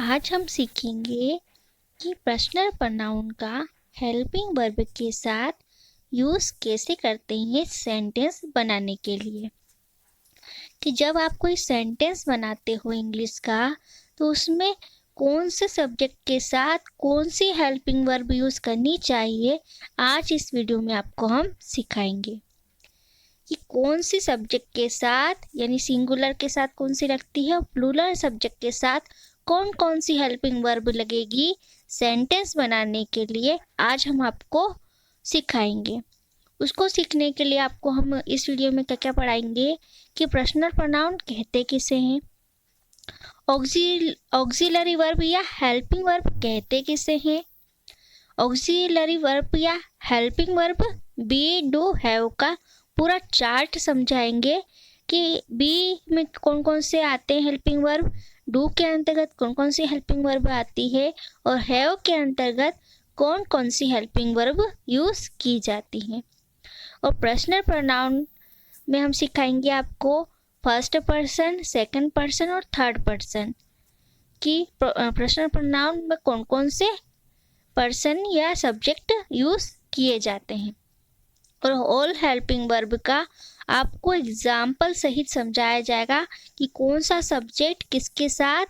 आज हम सीखेंगे कि पर्सनल प्रोनाउन का हेल्पिंग वर्ब के साथ यूज़ कैसे करते हैं सेंटेंस बनाने के लिए। कि जब आप कोई सेंटेंस बनाते हो इंग्लिश का, तो उसमें कौन से सब्जेक्ट के साथ कौन सी हेल्पिंग वर्ब यूज़ करनी चाहिए, आज इस वीडियो में आपको हम सिखाएंगे कि कौन सी सब्जेक्ट के साथ यानी सिंगुलर के साथ कौन सी लगती है और प्लूरल सब्जेक्ट के साथ कौन कौन सी हेल्पिंग वर्ब लगेगी सेंटेंस बनाने के लिए। आज हम आपको सिखाएंगे। उसको सीखने के लिए आपको हम इस वीडियो में क्या क्या पढ़ाएंगे कि पर्सनल प्रोनाउन कहते किसे हैं, ऑक्सिलरी वर्ब या हेल्पिंग वर्ब कहते किसे हैं, ऑक्सिलरी वर्ब या helping verb B do have का पूरा चार्ट समझाएंगे कि बी में कौन कौन से आते हैं हेल्पिंग वर्ब, डू के अंतर्गत कौन कौन सी हेल्पिंग वर्ब आती है और हैव के अंतर्गत कौन कौन सी हेल्पिंग वर्ब यूज़ की जाती हैं। और पर्सनल प्रोनाउन में हम सिखाएंगे आपको फर्स्ट पर्सन, सेकंड पर्सन और थर्ड पर्सन की पर्सनल प्रोनाउन में कौन कौन से पर्सन या सब्जेक्ट यूज़ किए जाते हैं। और ऑल हेल्पिंग वर्ब का आपको एग्जाम्पल सहित समझाया जाएगा कि कौन सा सब्जेक्ट किसके साथ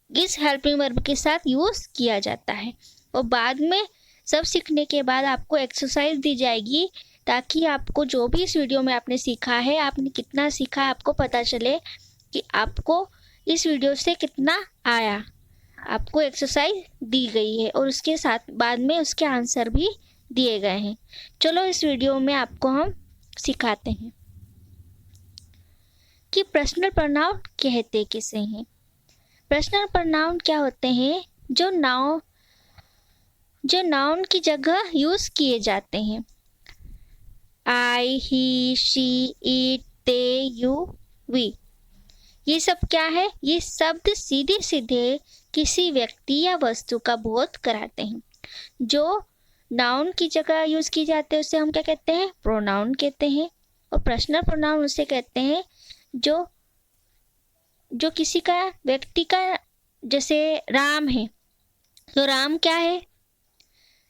किस हेल्पिंग वर्ब के साथ यूज़ किया जाता है। और बाद में सब सीखने के बाद आपको एक्सरसाइज दी जाएगी ताकि आपको जो भी इस वीडियो में आपने सीखा है, आपने कितना सीखा है, आपको पता चले कि आपको इस वीडियो से कितना आया। आपको एक्सरसाइज दी गई है और उसके साथ बाद में उसके आंसर भी दिए गए हैं। चलो इस वीडियो में आपको हम सिखाते हैं कि पर्सनल प्रोनाउन कहते किसे हैं। पर्सनल प्रोनाउन क्या होते हैं? जो नाउन की जगह यूज़ किए जाते हैं। I, he, she, it, they, you, we, ये सब क्या है? ये शब्द सीधे सीधे किसी व्यक्ति या वस्तु का बोध कराते हैं। जो नाउन की जगह यूज़ की जाते हैं उसे हम क्या कहते हैं? प्रोनाउन कहते हैं। और पर्सनल प्रोनाउन उसे कहते हैं जो किसी का व्यक्ति का, जैसे राम है तो राम क्या है?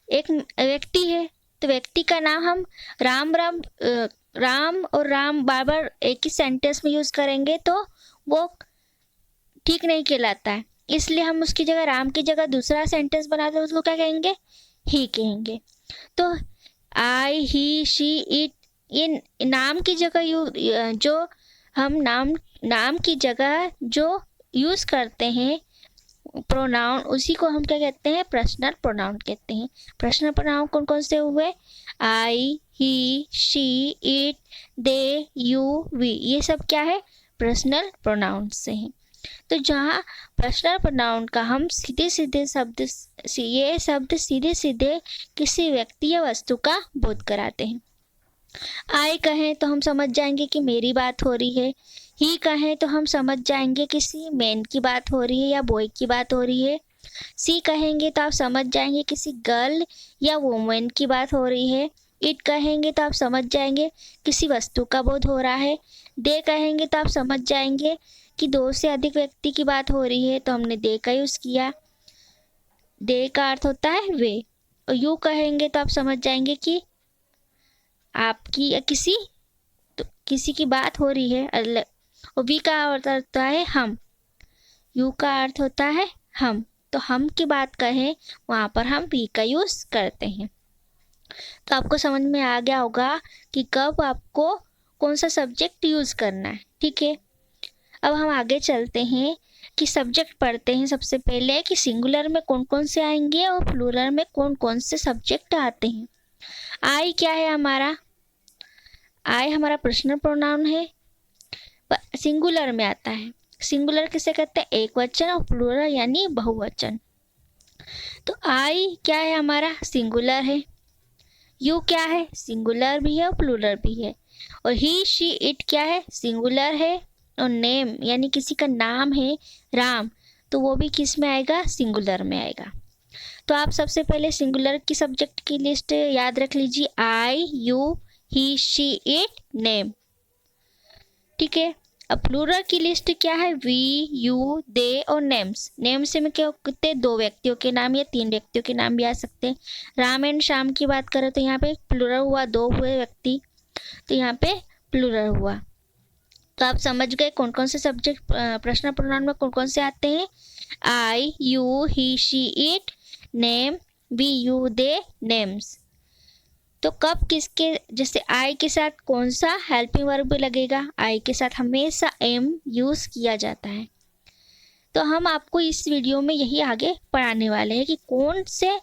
एक व्यक्ति है, तो व्यक्ति का नाम हम राम और राम बार बार एक ही सेंटेंस में यूज़ करेंगे तो वो ठीक नहीं कहलाता है। इसलिए हम उसकी जगह राम की जगह दूसरा सेंटेंस बनाते हैं, उसको क्या कहेंगे? ही कहेंगे। तो आई, ही, शी, इट, ये नाम की जगह जो हम नाम की जगह जो यूज़ करते हैं प्रोनाउन, उसी को हम क्या कहते हैं? पर्सनल प्रोनाउन कहते हैं। पर्सनल प्रोनाउन कौन कौन से हुए? I, he, she, it, they, you, we, ये सब क्या है? पर्सनल प्रोनाउन से हैं। तो जहाँ पर्सनल प्रोनाउन का हम सीधे सीधे किसी व्यक्ति या वस्तु का बोध कराते हैं। आई कहें तो हम समझ जाएंगे कि मेरी बात हो रही है। ही कहें तो हम समझ जाएंगे किसी मैन की बात हो रही है या बॉय की बात हो रही है। सी कहेंगे तो आप समझ जाएंगे किसी गर्ल या वुमेन की बात हो रही है। इट कहेंगे तो आप समझ जाएंगे किसी वस्तु का बोध हो रहा है। दे कहेंगे तो आप समझ जाएंगे कि दो से अधिक व्यक्ति की बात हो रही है, तो हमने दे का यूज़ किया। दे का अर्थ होता है वे। और यू कहेंगे तो आप समझ जाएंगे कि आपकी या किसी की बात हो रही है। और वी का अर्थ होता है हम। यू का अर्थ होता है हम, तो हम की बात कहें वहाँ पर हम वी का यूज़ करते हैं। तो आपको समझ में आ गया होगा कि कब आपको कौन सा सब्जेक्ट यूज़ करना है। ठीक है, अब हम आगे चलते हैं कि सब्जेक्ट पढ़ते हैं। सबसे पहले कि सिंगुलर में कौन कौन से आएंगे और प्लूरल में कौन कौन से सब्जेक्ट आते हैं। आई क्या है हमारा? आई हमारा पर्सनल प्रोनाउन है, सिंगुलर में आता है। सिंगुलर किसे कहते हैं? एक वचन, और प्लूरल यानी बहुवचन। तो आई क्या है हमारा? सिंगुलर है। यू क्या है? सिंगुलर भी है और प्लूरल भी है। और ही, शी, इट क्या है? सिंगुलर है। और नेम यानी किसी का नाम है राम, तो वो भी किस में आएगा? सिंगुलर में आएगा। तो आप सबसे पहले सिंगुलर की सब्जेक्ट की लिस्ट याद रख लीजिए। I, you, he, she, it, name. ठीक है, अब प्लूरल की लिस्ट क्या है? वी, यू, दे और नेम्स। नेम्स में क्या कितने? 2 व्यक्तियों के नाम या 3 व्यक्तियों के नाम भी आ सकते हैं। राम एंड श्याम की बात करें तो यहाँ पे प्लूरल हुआ, 2 हुए व्यक्ति, तो यहाँ पे प्लूरल हुआ। तो आप समझ गए कौन कौन से सब्जेक्ट प्रश्न प्रोनाउन में कौन कौन से आते हैं? I, you, he, she, it, name, we, you, they, names. तो कब किसके, जैसे आई के साथ कौन सा हेल्पिंग वर्ब लगेगा? आई के साथ हमेशा एम यूज किया जाता है। तो हम आपको इस वीडियो में यही आगे पढ़ाने वाले हैं कि कौन से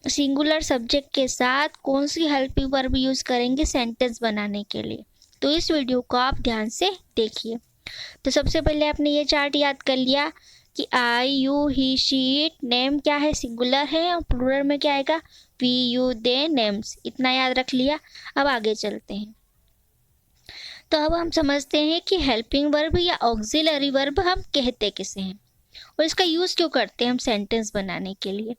सिंगुलर सब्जेक्ट के साथ कौन सी हेल्पिंग वर्ब यूज करेंगे सेंटेंस बनाने के लिए। तो इस वीडियो को आप ध्यान से देखिए। तो सबसे पहले आपने ये चार्ट याद कर लिया कि I, you, he, she, it, name क्या है? सिंगुलर है, और प्लूरल में क्या आएगा? We, you, they, names. इतना याद रख लिया। अब आगे चलते हैं। तो अब हम समझते हैं कि हेल्पिंग वर्ब या ऑक्सिलरी वर्ब हम कहते किसे हैं और इसका यूज़ क्यों करते हैं हम सेंटेंस बनाने के लिए।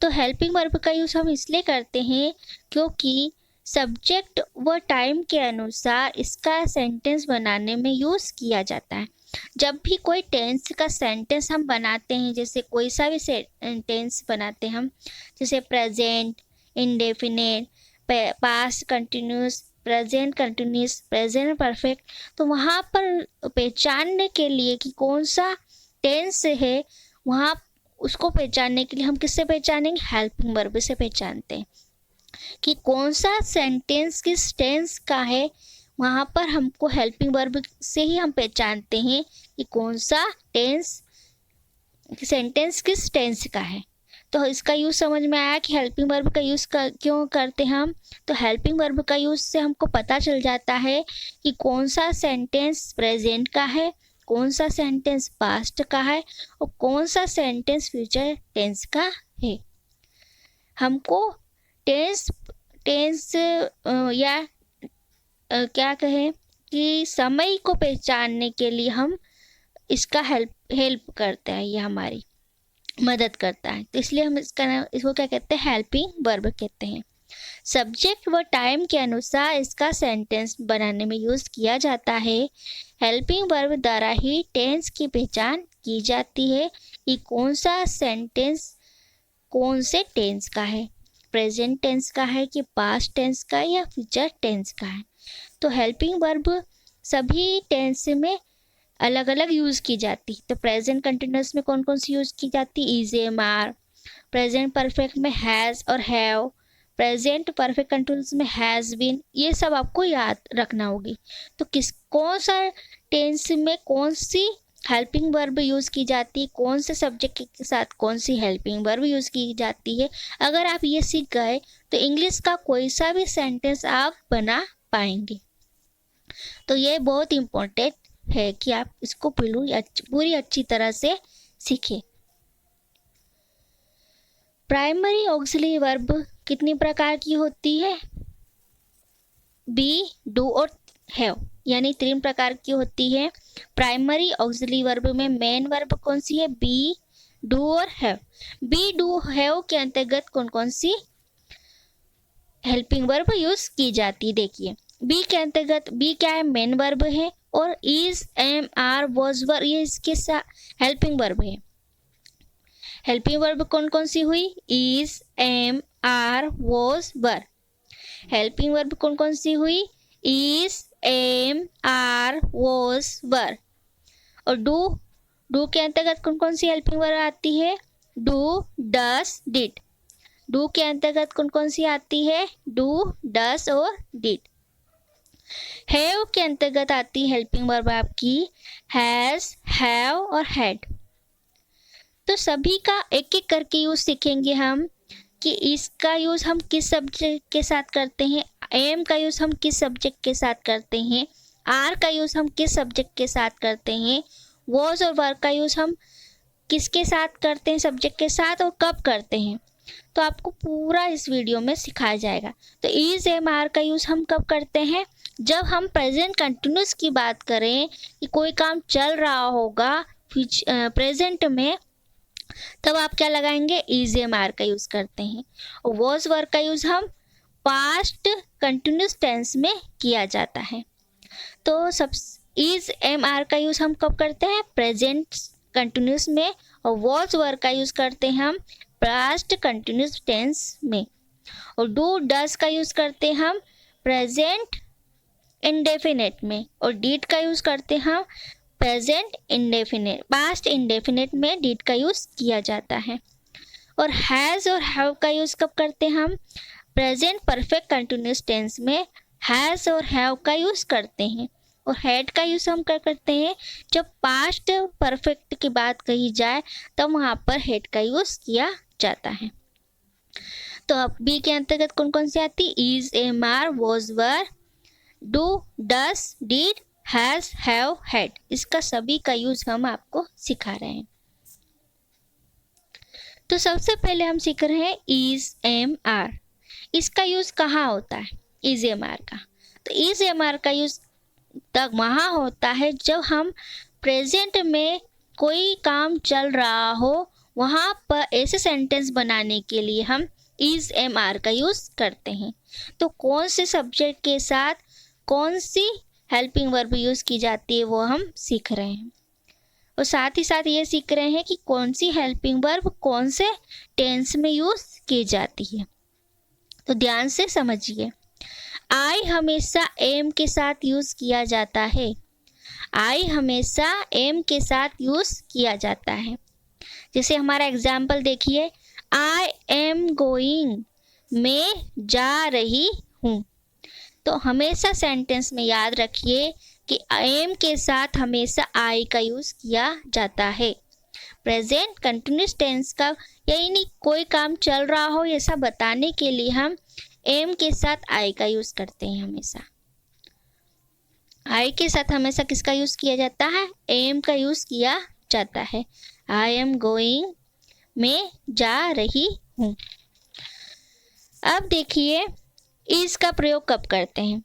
तो हेल्पिंग वर्ब का यूज़ हम इसलिए करते हैं क्योंकि सब्जेक्ट व टाइम के अनुसार इसका सेंटेंस बनाने में यूज़ किया जाता है। जब भी कोई टेंस का सेंटेंस हम बनाते हैं, जैसे कोई सा भी टेंस बनाते हैं हम, जैसे present, indefinite, past continuous, present continuous, present perfect, तो वहाँ पर पहचानने के लिए कि कौन सा टेंस है, वहाँ उसको पहचानने के लिए हम किससे पहचानेंगे? हेल्पिंग वर्ब से पहचानते हैं कि कौन सा सेंटेंस किस टेंस का है। वहाँ पर हमको हेल्पिंग वर्ब से ही हम पहचानते हैं कि कौन सा सेंटेंस किस टेंस का है। तो इसका यूज़ समझ में आया कि हेल्पिंग वर्ब का यूज़ क्यों करते हैं हम। तो हेल्पिंग वर्ब का यूज़ से हमको पता चल जाता है कि कौन सा सेंटेंस प्रेजेंट का है, कौन सा सेंटेंस पास्ट का है और कौन सा सेंटेंस फ्यूचर टेंस का है। हमको टेंस या क्या कहें कि समय को पहचानने के लिए हम इसका हेल्प करता है, ये हमारी मदद करता है। तो इसलिए हम इसको क्या कहते हैं? हेल्पिंग वर्ब कहते हैं। सब्जेक्ट व टाइम के अनुसार इसका सेंटेंस बनाने में यूज़ किया जाता है। हेल्पिंग वर्ब द्वारा ही टेंस की पहचान की जाती है कि कौन सा सेंटेंस कौन से टेंस का है, प्रेजेंट टेंस का है कि पास्ट टेंस का या फ्यूचर टेंस का है। तो हेल्पिंग वर्ब सभी टेंस में अलग अलग यूज़ की जाती। तो प्रेजेंट कंटिन्यूस में कौन कौन सी यूज़ की जाती? Is, am, are. Present perfect में हैज़ और हैव। प्रेजेंट परफेक्ट कंटिन्यूस में हैज़ बीन। ये सब आपको याद रखना होगी। तो कौन सा टेंस में कौन सी हेल्पिंग वर्ब यूज़ की जाती है, कौन से सब्जेक्ट के साथ कौन सी हेल्पिंग वर्ब यूज़ की जाती है, अगर आप ये सीख गए तो इंग्लिश का कोई सा भी सेंटेंस आप बना पाएंगे। तो ये बहुत इम्पोर्टेंट है कि आप इसको पूरी अच्छी तरह से सीखें। प्राइमरी ऑक्सिलरी वर्ब कितनी प्रकार की होती है? बी, डू और हैव, यानी 3 प्रकार की होती है। प्राइमरी ऑक्सिलरी वर्ब में मेन वर्ब कौन सी है? बी, डू और हैव। बी, डू, हैव के अंतर्गत कौन कौन सी हेल्पिंग वर्ब यूज की जाती है? देखिए, बी के अंतर्गत बी क्या है? मेन वर्ब है, और is, am, are, was, were ये इसके साथ हेल्पिंग वर्ब है। हेल्पिंग वर्ब कौन कौन सी हुई? Is, am, are, was, were. Helping verb कौन कौन सी हुई? Is, am, are, was, were. और डू के अंतर्गत कौन कौन सी हेल्पिंग वर्ब आती है? Do, does, did. डू के अंतर्गत कौन कौन सी आती है? डू, डस और डिड। हैव के अंतर्गत आती हेल्पिंग वर्ब आपकी हैज, हैव और हैड। तो सभी का एक एक करके यूज सीखेंगे हम कि इसका यूज हम किस सब्जेक्ट के साथ करते हैं, एम का यूज हम किस सब्जेक्ट के साथ करते हैं, आर का यूज हम किस सब्जेक्ट के साथ करते हैं, वॉज और वर का यूज हम किसके साथ करते हैं, सब्जेक्ट के साथ, और कब करते हैं। तो आपको पूरा इस वीडियो में सिखाया जाएगा। तो इज, एम, आर का यूज हम कब करते हैं? जब हम प्रेजेंट कंटिन्यूस की बात करें कि कोई काम चल रहा होगा प्रेजेंट में, तब आप क्या लगाएंगे? इज, एम, आर का यूज करते हैं। और वॉज, वर का यूज हम पास्ट कंटिन्यूस टेंस में किया जाता है। तो इज एम आर का यूज़ हम कब करते हैं? प्रेजेंट कंटिन्यूस में, और वॉज वर का यूज़ करते हैं हम पास्ट कंटिन्यूस टेंस में, और डू डस का यूज़ करते हैं हम प्रेजेंट इंडेफिनेट में, और डिड का यूज़ करते हैं हम प्रेजेंट इंडेफिनेट, पास्ट इंडेफिनेट में डिड का यूज़ किया जाता है। और हैज़ और हैव का यूज़ कब करते हैं हम? प्रेजेंट परफेक्ट कंटिन्यूस टेंस में हैज़ और हैव का यूज़ करते हैं। और हैड का यूज़ हम क्या करते हैं? जब पास्ट परफेक्ट की बात कही जाए तब वहाँ पर हैड का यूज़ किया जाता है। तो अब बी के अंतर्गत कौन कौन सी आती? Is, am are, was, were, do, does, did, has, have, had, इसका सभी का यूज़ हम आपको सिखा रहे हैं। तो सबसे पहले हम सीख रहे हैं इज, एम, आर। इसका यूज़ कहाँ होता है? इज, एम, आर का। तो इज, एम, आर का यूज़ तक वहाँ होता है जब हम प्रेजेंट में कोई काम चल रहा हो, वहाँ पर ऐसे सेंटेंस बनाने के लिए हम इज, एम, आर का यूज़ करते हैं। तो कौन से सब्जेक्ट के साथ कौन सी हेल्पिंग वर्ब यूज़ की जाती है वो हम सीख रहे हैं, और साथ ही साथ ये सीख रहे हैं कि कौन सी हेल्पिंग वर्ब कौन से टेंस में यूज़ की जाती है। तो ध्यान से समझिए। आई हमेशा एम के साथ यूज़ किया जाता है। आई हमेशा एम के साथ यूज़ किया जाता है। जैसे हमारा एग्जाम्पल देखिए, आई एम गोइंग, मैं जा रही हूँ। तो हमेशा सेंटेंस में याद रखिए कि एम के साथ हमेशा आई का यूज़ किया जाता है। प्रेजेंट कंटिन्यूस टेंस का, यानी कोई काम चल रहा हो ऐसा बताने के लिए हम एम के साथ आई का यूज़ करते हैं। हमेशा आई के साथ हमेशा किसका यूज़ किया जाता है? एम का यूज़ किया जाता है। आई एम गोइंग, मैं जा रही हूँ। अब देखिए इज का प्रयोग कब करते हैं?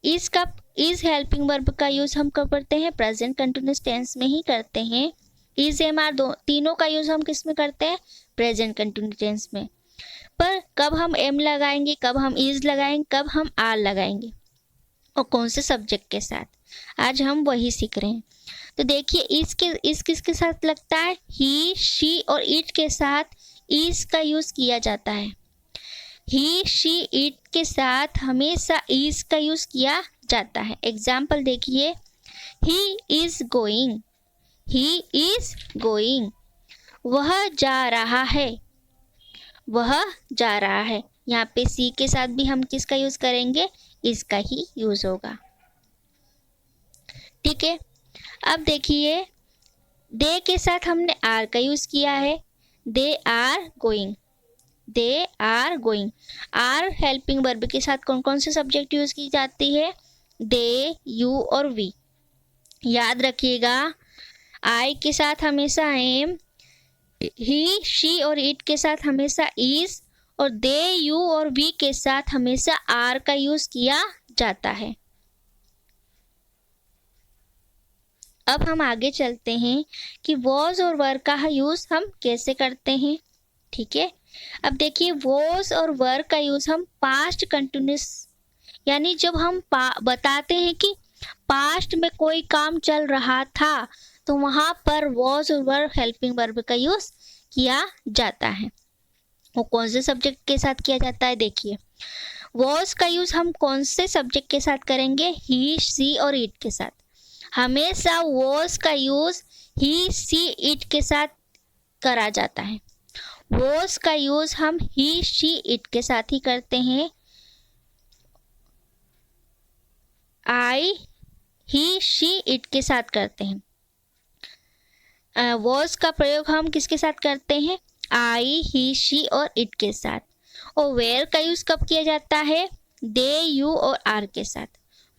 इज हेल्पिंग वर्ब का यूज़ हम कब करते हैं? प्रेजेंट कंटिन्यूस टेंस में ही करते हैं। इज, एम, आर तीनों का यूज़ हम किस में करते हैं? प्रेजेंट कंटिन्यूस टेंस में। पर कब हम एम लगाएंगे, कब हम इज लगाएंगे, कब हम आर लगाएंगे, और कौन से सब्जेक्ट के साथ, आज हम वही सीख रहे हैं। तो देखिए इस किसके साथ लगता है? ही, शी और इट के साथ इज का यूज़ किया जाता है। ही, शी, इट के साथ हमेशा इज का यूज़ किया जाता है। एग्जाम्पल देखिए, he is going, he is going, वह जा रहा है, वह जा रहा है। यहाँ पे सी के साथ भी हम किसका यूज़ करेंगे? इसका ही यूज़ होगा। ठीक है। अब देखिए दे के साथ हमने आर का यूज़ किया है। They are going, they are going. Are helping verb के साथ कौन कौन से सब्जेक्ट यूज़ की जाती है? दे, यू और वी। याद रखिएगा, आई के साथ हमेशा एम, ही, शी और इट के साथ हमेशा इज, और दे, यू और वी के साथ हमेशा आर का यूज़ किया जाता है। अब हम आगे चलते हैं कि वॉज और वर का यूज़ हम कैसे करते हैं। ठीक है। अब देखिए वॉज और वर का यूज़ हम पास्ट कंटिन्यूस, यानी जब हम बताते हैं कि पास्ट में कोई काम चल रहा था तो वहाँ पर वॉज और वर हेल्पिंग वर्ब का यूज़ किया जाता है। वो कौन से सब्जेक्ट के साथ किया जाता है? देखिए वॉज का यूज़ हम कौन से सब्जेक्ट के साथ करेंगे? ही, सी और इट के साथ। हमेशा वॉज का यूज़ ही, सी, इट के साथ करा जाता है। वॉज का यूज़ हम ही, शी, इट के साथ ही करते हैं। आई, ही, शी, इट के साथ करते हैं। वॉज का प्रयोग हम किसके साथ करते हैं? आई, ही, शी और इट के साथ। और वेयर का यूज़ कब किया जाता है? दे, यू और आर के साथ।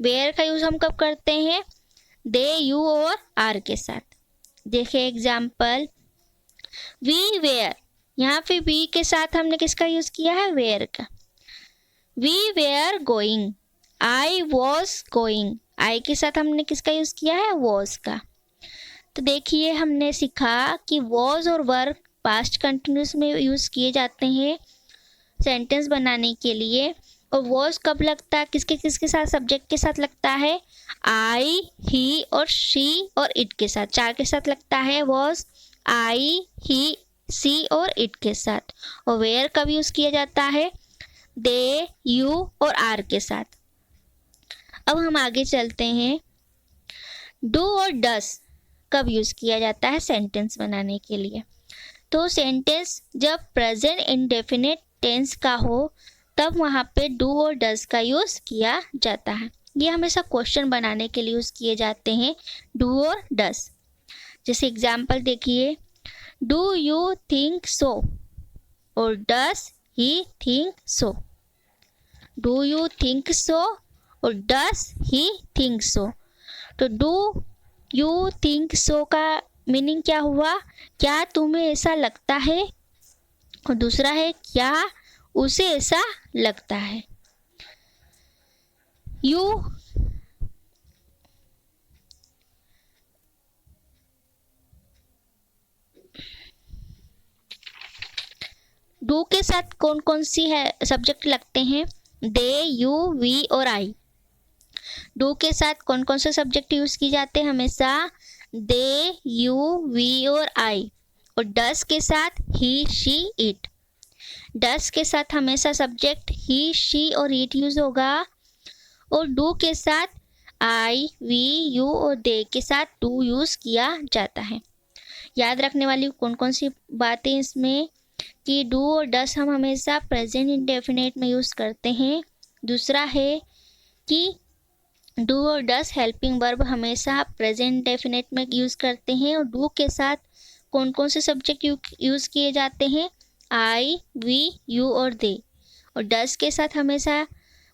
वेयर का यूज़ हम कब करते हैं? दे, यू और आर के साथ। देखिए एग्जाम्पल, वी वेयर, यहाँ पे वी के साथ हमने किसका यूज़ किया है? वेयर का। We were going, I was going, I के साथ हमने किसका यूज़ किया है? वॉज का। तो देखिए हमने सीखा कि वॉज और वर पास्ट कंटिन्यूस में यूज़ किए जाते हैं सेंटेंस बनाने के लिए। और वॉज कब लगता है? किसके किसके साथ? सब्जेक्ट के साथ लगता है। आई, ही और शी और इट के साथ, चार के साथ लगता है वॉज, आई, ही, सी और इट के साथ। और वेयर कब यूज किया जाता है? दे, यू और आर के साथ। अब हम आगे चलते हैं। डू और डस कब यूज किया जाता है सेंटेंस बनाने के लिए? तो सेंटेंस जब प्रेजेंट इंडेफिनिट टेंस का हो तब वहाँ पे डू और डस का यूज किया जाता है। ये हमेशा क्वेश्चन बनाने के लिए यूज किए जाते हैं, डू और डस। जैसे एग्जाम्पल देखिए, डू यू थिंक सो और does he think so. Do you think so और डस ही थिंक सो। तो डू यू थिंक सो का मीनिंग क्या हुआ? क्या तुम्हें ऐसा लगता है? और दूसरा है क्या उसे ऐसा लगता है। यू डू के साथ कौन कौन सी है सब्जेक्ट लगते हैं? दे, यू, वी और आई। डू के साथ कौन कौन से सब्जेक्ट यूज किए जाते हैं? हमेशा दे, यू, वी और आई। और डस के साथ ही, शी, इट। डस के साथ हमेशा सब्जेक्ट ही, शी और इट यूज होगा। और डू के साथ आई, वी, यू और दे के साथ डू यूज किया जाता है। याद रखने वाली कौन कौन सी बातें इसमें कि डू और डस हम हमेशा प्रेजेंट इंडेफिनिट में यूज करते हैं। दूसरा है कि डू और डस हेल्पिंग वर्ब हमेशा प्रेजेंट इंडेफिनिट में यूज करते हैं। और डू के साथ कौन कौन से सब्जेक्ट यूज किए जाते हैं? आई, वी, यू और दे। और डस के साथ हमेशा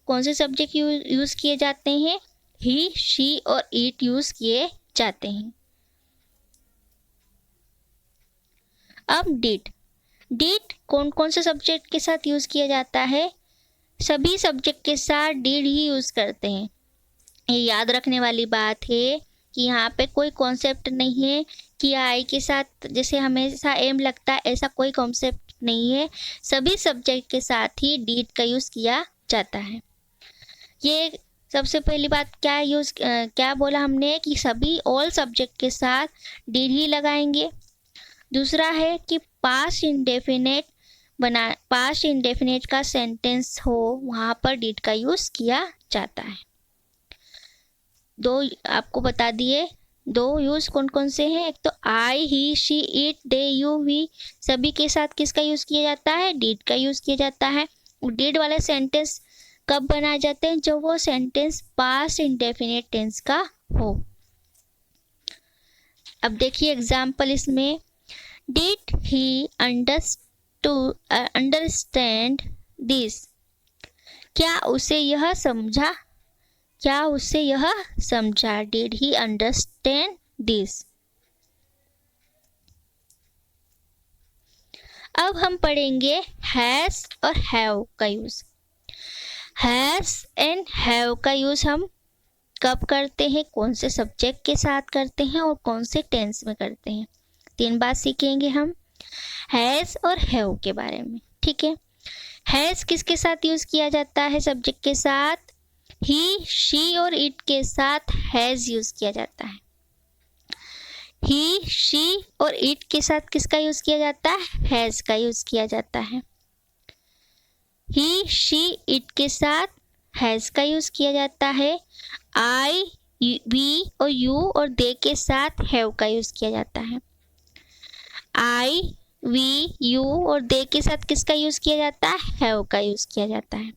कौन से सब्जेक्ट यूज किए जाते हैं? ही, शी और इट यूज किए जाते हैं। अब डिड। डिड कौन कौन से सब्जेक्ट के साथ यूज किया जाता है? सभी सब्जेक्ट के साथ डिड ही यूज करते हैं। ये याद रखने वाली बात है कि यहाँ पे कोई कॉन्सेप्ट नहीं है कि आई के साथ जैसे हमेशा एम लगता है, ऐसा कोई कॉन्सेप्ट नहीं है। सभी सब्जेक्ट के साथ ही डिड का यूज किया जाता है। ये सबसे पहली बात क्या बोला हमने कि सभी ऑल सब्जेक्ट के साथ डिड ही लगाएंगे। दूसरा है कि पास्ट इंडेफिनेट का सेंटेंस हो वहाँ पर डिड का यूज किया जाता है। दो आपको बता दिए, दो यूज कौन कौन से हैं? एक तो I, he, she, it, they, you, we, सभी के साथ किसका यूज किया जाता है? डिड का यूज किया जाता है। डिड वाले सेंटेंस कब बनाए जाते हैं? जब वो सेंटेंस पास्ट इंडेफिनिट टेंस का हो। अब देखिए एग्जाम्पल इसमें, डिड ही अंडरस्टैंड दिस? क्या उसे यह समझा? क्या उसे यह समझा? Did he understand this? अब हम पढ़ेंगे हैज और हैव का यूज। हैज एंड हैव का यूज हम कब करते हैं, कौन से सब्जेक्ट के साथ करते हैं और कौन से टेंस में करते हैं। 3 बात सीखेंगे हम हैज और हैव के बारे में, ठीक है। हैज किसके साथ यूज किया जाता है? सब्जेक्ट के साथ। ही, शी और इट के साथ हैज यूज किया जाता है। ही, शी और इट के साथ किसका यूज किया जाता है? हैज का यूज किया जाता है। ही, शी, इट के साथ हैज का यूज किया जाता है। आई, वी और यू और दे के साथ हैव का यूज किया जाता है। आई, वी, यू और दे के साथ किसका यूज किया जाता है? हैव का यूज किया जाता है।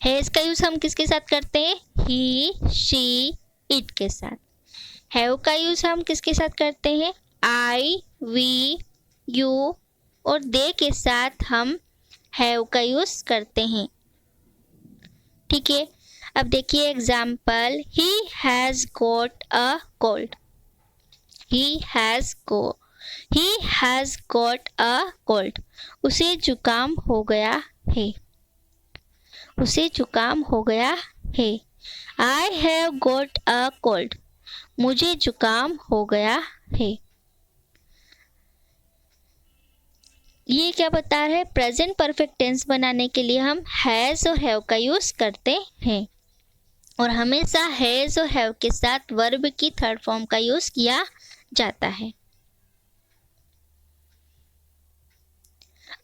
हैज का यूज हम किसके साथ करते हैं? ही, शी, इट के साथ। हैव का यूज हम किसके साथ करते हैं? आई, वी, यू और दे के साथ हम हैव का यूज करते हैं, ठीक है। अब देखिए example, he has got a cold. He has got a cold. उसे जुकाम हो गया है। उसे जुकाम हो गया है। I have got a cold. मुझे जुकाम हो गया है। ये क्या बता रहा है? प्रेजेंट परफेक्ट टेंस बनाने के लिए हम हैज और हैव का यूज करते हैं। और हमेशा हैज़ और हैव के साथ वर्ब की थर्ड फॉर्म का यूज़ किया जाता है।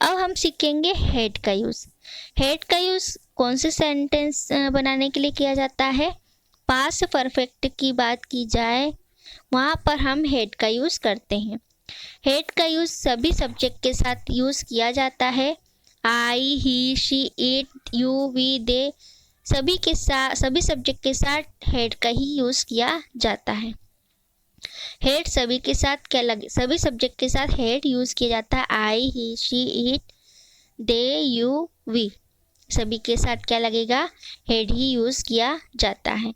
अब हम सीखेंगे हैड का यूज़। हैड का यूज़ कौन से सेंटेंस बनाने के लिए किया जाता है? पास्ट परफेक्ट की बात की जाए वहाँ पर हम हैड का यूज़ करते हैं। हैड का यूज़ सभी सब्जेक्ट के साथ यूज़ किया जाता है। I, he, she, it, you, we, दे सभी सब्जेक्ट के साथ हैड का ही यूज़ किया जाता है। हेड सभी के साथ क्या लगे, सभी सब्जेक्ट के साथ हेड यूज़ किया जाता है। I, he, she, it, they, you, we सभी के साथ क्या लगेगा? हेड ही यूज़ किया जाता है।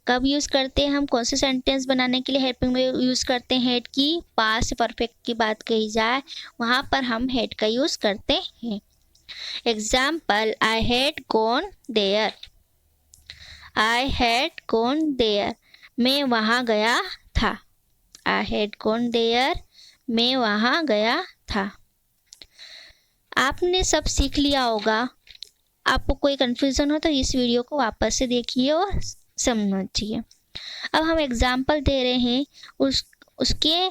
कब यूज़ करते हैं हम? कौन से सेंटेंस बनाने के लिए हेल्पिंग में यूज़ करते हैं हेड की? पास्ट परफेक्ट की बात कही जाए वहाँ पर हम हेड का यूज़ करते हैं। Example, I had gone there. I had gone there, मैं वहाँ गया था। आई हैड गॉन देयर, मैं वहाँ गया था। आपने सब सीख लिया होगा। आपको कोई कन्फ्यूज़न हो तो इस वीडियो को वापस से देखिए और समझिए। अब हम एग्जाम्पल दे रहे हैं, उसके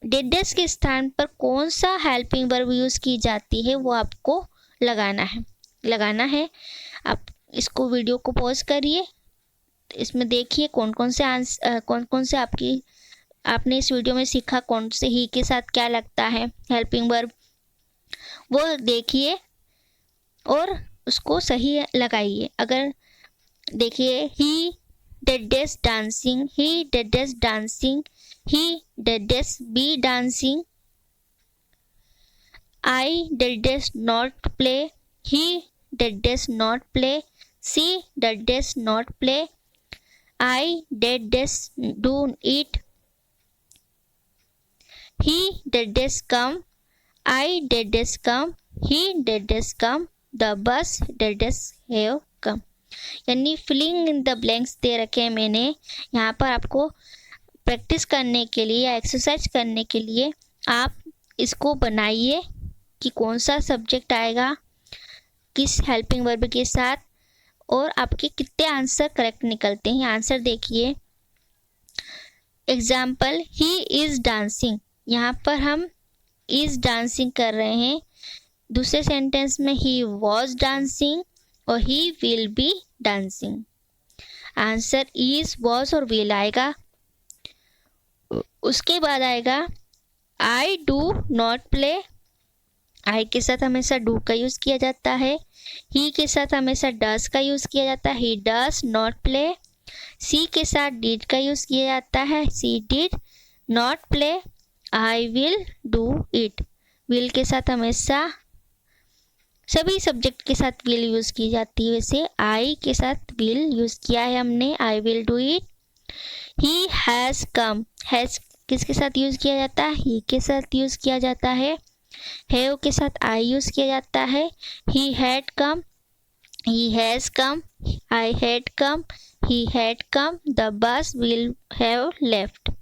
डिड के स्थान पर कौन सा हेल्पिंग वर्ब यूज़ की जाती है वो आपको लगाना है। आप इसको वीडियो को पॉज करिए, इसमें देखिए कौन कौन से आपने इस वीडियो में सीखा, कौन से ही के साथ क्या लगता है हेल्पिंग वर्ब, वो देखिए और उसको सही लगाइए। अगर देखिए, he did dancing, he did dancing, he did be dancing, I did not play, he did not play, she did not play, I did do it, he did come, I did come, he did come, the bus did have come। यानी filling in the blanks दे रखे हैं मैंने यहाँ पर आपको practice करने के लिए या एक्सरसाइज करने के लिए। आप इसको बनाइए कि कौन सा सब्जेक्ट आएगा किस हेल्पिंग वर्ब के साथ और आपके कितने आंसर करेक्ट निकलते हैं। आंसर देखिए। एग्जाम्पल, ही इज़ डांसिंग, यहाँ पर हम इज़ डांसिंग कर रहे हैं। दूसरे सेंटेंस में ही वॉज डांसिंग और he will be dancing. Answer is, was और विल आएगा। उसके बाद आएगा आई डू नॉट प्ले। आई के साथ हमेशा डू का यूज़ किया जाता है। ही के साथ हमेशा डस का यूज़ किया जाता है। ही डस नॉट प्ले। सी के साथ डिड का यूज़ किया जाता है। She did not play. I will do it. Will के साथ हमेशा सभी सब्जेक्ट के साथ विल यूज़ की जाती है। वैसे आई के साथ विल यूज़ किया है हमने, आई will do it. He has come, has किसके साथ यूज़ किया जाता है? ही के साथ यूज़ किया जाता है। हैव के साथ आई यूज़ किया जाता है। He had come, he has come, I had come, he had come, the bus will have left।